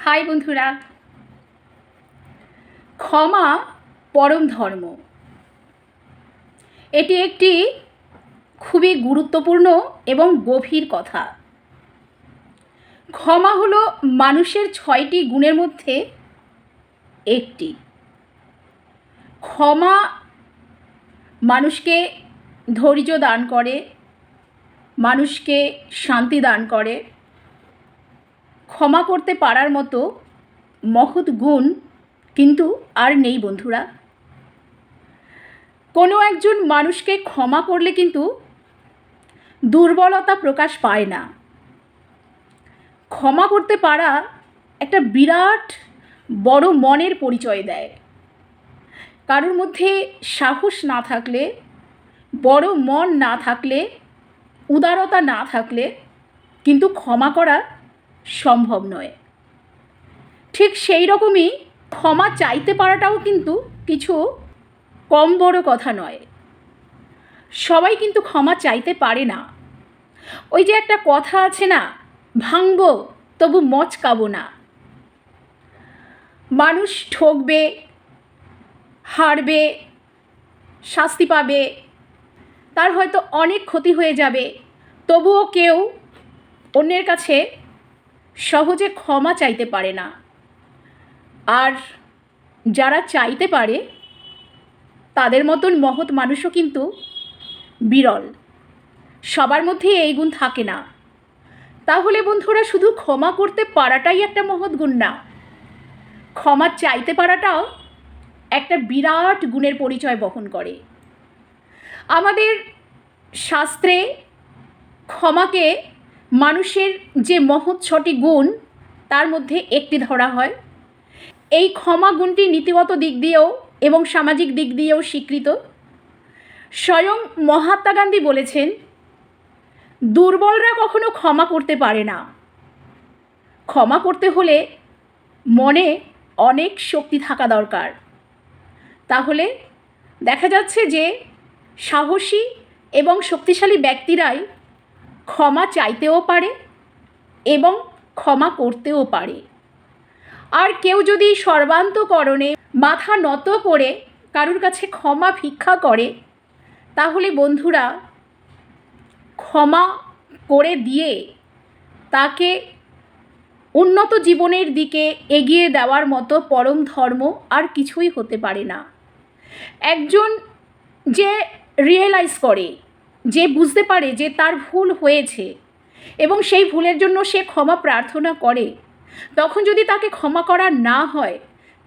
High বন্ধুরা, ক্ষমা পরম ধর্ম। এটি একটি খুবই গুরুত্বপূর্ণ এবং গভীর কথা। ক্ষমা হলো মানুষের 6টি গুণের মধ্যে একটি। ক্ষমা মানুষকে ধৈর্য দান করে, মানুষকে শান্তি দান করে। ক্ষমা করতে পারার মতো মহৎ গুণ কিন্তু আর নেই বন্ধুরা। কোনো একজন মানুষকে ক্ষমা করলে কিন্তু দুর্বলতা প্রকাশ পায় না। ক্ষমা করতে পারা একটা বিরাট বড় মনের পরিচয় দেয়। কারোর মধ্যে সাহস না থাকলে, বড় মন না থাকলে, উদারতা না থাকলে কিন্তু ক্ষমা করা সম্ভব নয়। ঠিক সেই রকমই ক্ষমা চাইতে পারাটাও কিন্তু কিছু কম বড় কথা নয়। সবাই কিন্তু ক্ষমা চাইতে পারে না। ওই যে একটা কথা আছে না, ভাঙবো তবু মচকাবো না। মানুষ ঠকবে, হারবে, শাস্তি পাবে, তার হয়তো অনেক ক্ষতি হয়ে যাবে, তবুও কেউ অন্যের কাছে সহজে ক্ষমা চাইতে পারে না। আর যারা চাইতে পারে তাদের মতন মহৎ মানুষও কিন্তু বিরল। সবার মধ্যে এই গুণ থাকে না। তাহলে বন্ধুরা, শুধু ক্ষমা করতে পারাটাই একটা মহৎ গুণ না, ক্ষমা চাইতে পারাটাও একটা বিরাট গুণের পরিচয় বহন করে। আমাদের শাস্ত্রে ক্ষমাকে মানুষের যে মহৎ 6টি গুণ তার মধ্যে একটি ধরা হয়। এই ক্ষমা গুণটি নীতিগত দিক দিয়েও এবং সামাজিক দিক দিয়েও স্বীকৃত। স্বয়ং মহাত্মা গান্ধী বলেছেন, দুর্বলরা কখনো ক্ষমা করতে পারে না। ক্ষমা করতে হলে মনে অনেক শক্তি থাকা দরকার। তাহলে দেখা যাচ্ছে যে সাহসী এবং শক্তিশালী ব্যক্তিরাই ক্ষমা চাইতেও পারে এবং ক্ষমা করতেও পারে। আর কেউ যদি সর্বান্তকরণে মাথা নত করে কারুর কাছে ক্ষমা ভিক্ষা করে, তাহলে বন্ধুরা, ক্ষমা করে দিয়ে তাকে উন্নত জীবনের দিকে এগিয়ে দেওয়ার মতো পরম ধর্ম আর কিছুই হতে পারে না। একজন যে রিয়েলাইজ করে, যে বুঝতে পারে যে তার ভুল হয়েছে এবং সেই ভুলের জন্য সে ক্ষমা প্রার্থনা করে, তখন যদি তাকে ক্ষমা করা না হয়,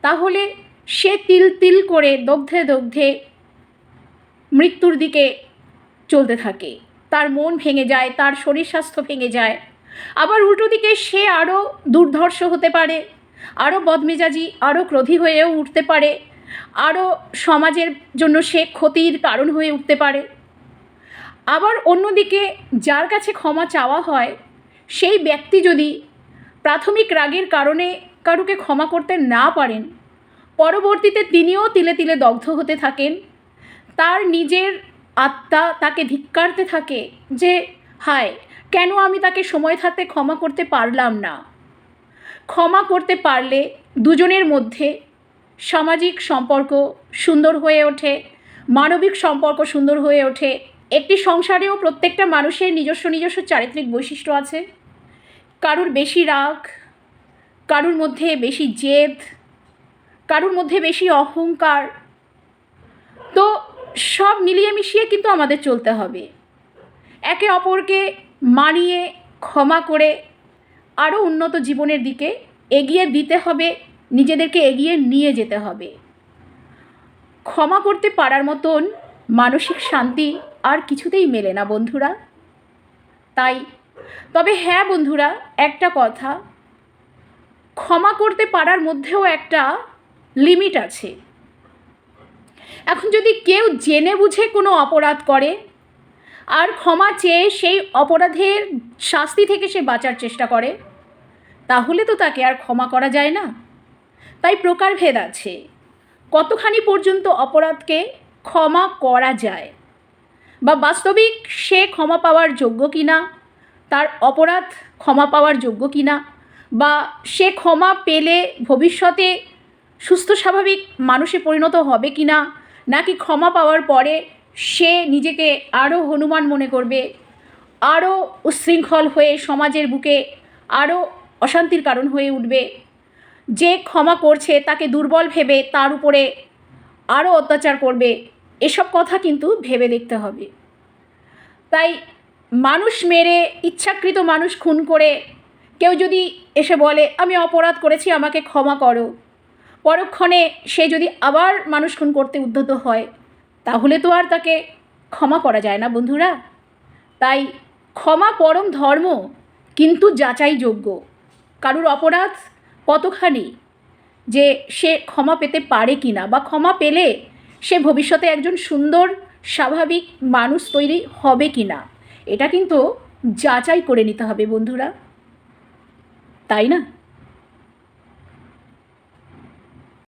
তাহলে সে তিল তিল করে দগ্ধে দগ্ধে মৃত্যুর দিকে চলতে থাকে। তার মন ভেঙে যায়, তার শরীর স্বাস্থ্য ভেঙে যায়। আবার উল্টো দিকে সে আরও দুর্ধর্ষ হতে পারে, আরও বদমেজাজি, আরও ক্রোধী হয়েও উঠতে পারে, আরও সমাজের জন্য সে ক্ষতির কারণ হয়ে উঠতে পারে। আবার অন্যদিকে যার কাছে ক্ষমা চাওয়া হয়, সেই ব্যক্তি যদি প্রাথমিক রাগের কারণে কারুকে ক্ষমা করতে না পারেন, পরবর্তীতে তিনিও তিলে তিলে দগ্ধ হতে থাকেন। তার নিজের আত্মা তাকে ধিক্কারতে থাকে যে হায়, কেন আমি তাকে সময় থাকতে ক্ষমা করতে পারলাম না। ক্ষমা করতে পারলে দুজনের মধ্যে সামাজিক সম্পর্ক সুন্দর হয়ে ওঠে, মানবিক সম্পর্ক সুন্দর হয়ে ওঠে। একটি সংসারেও প্রত্যেকটা মানুষের নিজস্ব নিজস্ব চারিত্রিক বৈশিষ্ট্য আছে। কারুর বেশি রাগ, কারুর মধ্যে বেশি জেদ, কারুর মধ্যে বেশি অহংকার। তো সব মিলিয়ে মিশিয়ে কিন্তু আমাদের চলতে হবে। একে অপরকে মানিয়ে ক্ষমা করে আরও উন্নত জীবনের দিকে এগিয়ে দিতে হবে, নিজেদেরকে এগিয়ে নিয়ে যেতে হবে। ক্ষমা করতে পারার মতন মানসিক শান্তি আর কিছুতেই মেলে না বন্ধুরা। তবে হ্যাঁ বন্ধুরা, একটা কথা, ক্ষমা করতে পারার মধ্যেও একটা লিমিট আছে। এখন যদি কেউ জেনে বুঝে কোনো অপরাধ করে আর ক্ষমা চেয়ে সেই অপরাধের শাস্তি থেকে সে বাঁচার চেষ্টা করে, তাহলে তো তাকে আর ক্ষমা করা যায় না। তাই প্রকারভেদ আছে, কতখানি পর্যন্ত অপরাধকে ক্ষমা করা যায়, বা বাস্তবিক সে ক্ষমা পাওয়ার যোগ্য কিনা, তার অপরাধ ক্ষমা পাওয়ার যোগ্য কিনা, বা সে ক্ষমা পেলে ভবিষ্যতে সুস্থ স্বাভাবিক মানুষে পরিণত হবে কি না, নাকি ক্ষমা পাওয়ার পরে সে নিজেকে আরও হনুমান মনে করবে, আরও উচ্ছৃঙ্খল হয়ে সমাজের বুকে আরও অশান্তির কারণ হয়ে উঠবে, যে ক্ষমা করছে তাকে দুর্বল ভেবে তার উপরে আরও অত্যাচার করবে। এসব কথা কিন্তু ভেবে দেখতে হবে। তাই মানুষ মেরে, ইচ্ছাকৃত মানুষ খুন করে কেউ যদি এসে বলে আমি অপরাধ করেছি আমাকে ক্ষমা করো, পরক্ষণে সে যদি আবার মানুষ খুন করতে উদ্যত হয়, তাহলে তো আর তাকে ক্ষমা করা যায় না বন্ধুরা। তাই ক্ষমা পরম ধর্ম, কিন্তু যাচাইযোগ্য। কারুর অপরাধ কতখানি যে সে ক্ষমা পেতে পারে কি না, বা ক্ষমা পেলে সে ভবিষ্যতে একজন সুন্দর স্বাভাবিক মানুষ তৈরি হবে কি না, এটা কিন্তু যাচাই করে নিতে হবে বন্ধুরা, তাই না?